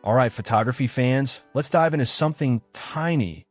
Alright, photography fans, let's dive into something tiny,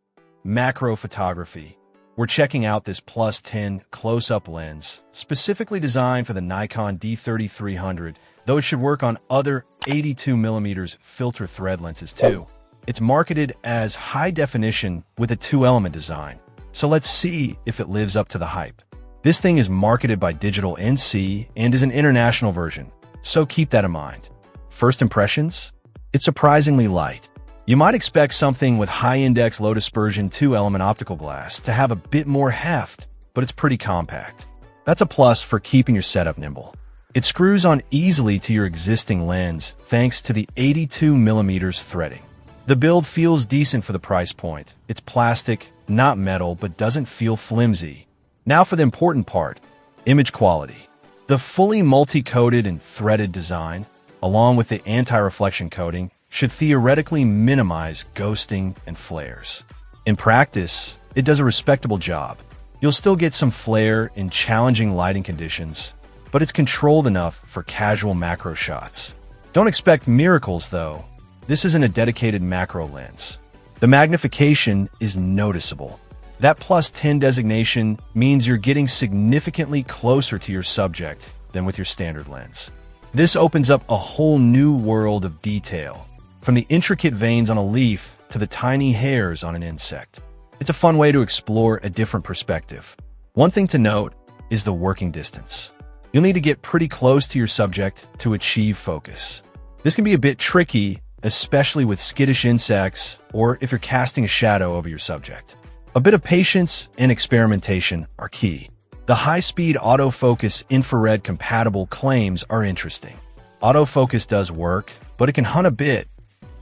macro photography. We're checking out this plus 10 close-up lens, specifically designed for the Nikon D3300, though it should work on other 82mm filter thread lenses too. It's marketed as high definition with a two-element design, so let's see if it lives up to the hype. This thing is marketed by Digital NC and is an international version, so keep that in mind. First impressions? It's surprisingly light. You might expect something with high-index low-dispersion two-element optical glass to have a bit more heft, but it's pretty compact. That's a plus for keeping your setup nimble. It screws on easily to your existing lens thanks to the 82mm threading. The build feels decent for the price point. It's plastic, not metal, but doesn't feel flimsy. Now for the important part, image quality. The fully multi-coated and threaded design, along with the anti-reflection coating, should theoretically minimize ghosting and flares. In practice, it does a respectable job. You'll still get some flare in challenging lighting conditions, but it's controlled enough for casual macro shots. Don't expect miracles, though. This isn't a dedicated macro lens. The magnification is noticeable. That plus 10 designation means you're getting significantly closer to your subject than with your standard lens. This opens up a whole new world of detail, from the intricate veins on a leaf to the tiny hairs on an insect. It's a fun way to explore a different perspective. One thing to note is the working distance. You'll need to get pretty close to your subject to achieve focus. This can be a bit tricky, especially with skittish insects or if you're casting a shadow over your subject. A bit of patience and experimentation are key. The high-speed autofocus infrared-compatible claims are interesting. Autofocus does work, but it can hunt a bit,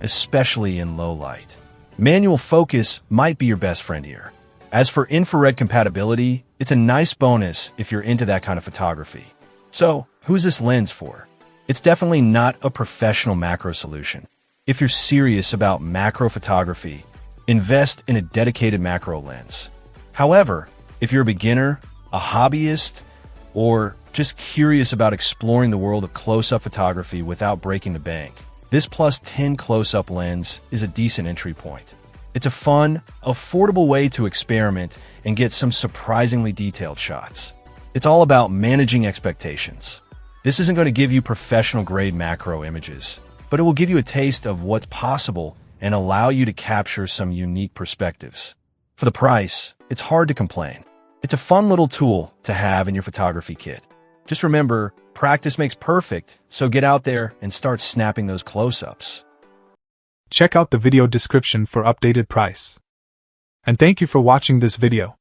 especially in low light. Manual focus might be your best friend here. As for infrared compatibility, it's a nice bonus if you're into that kind of photography. So, who's this lens for? It's definitely not a professional macro solution. If you're serious about macro photography, invest in a dedicated macro lens. However, if you're a beginner, a hobbyist, or just curious about exploring the world of close-up photography without breaking the bank, this plus 10 close-up lens is a decent entry point. It's a fun, affordable way to experiment and get some surprisingly detailed shots. It's all about managing expectations. This isn't going to give you professional-grade macro images, but it will give you a taste of what's possible and allow you to capture some unique perspectives. For the price, it's hard to complain. It's a fun little tool to have in your photography kit. Just remember, practice makes perfect, so get out there and start snapping those close-ups. Check out the video description for updated price. And thank you for watching this video.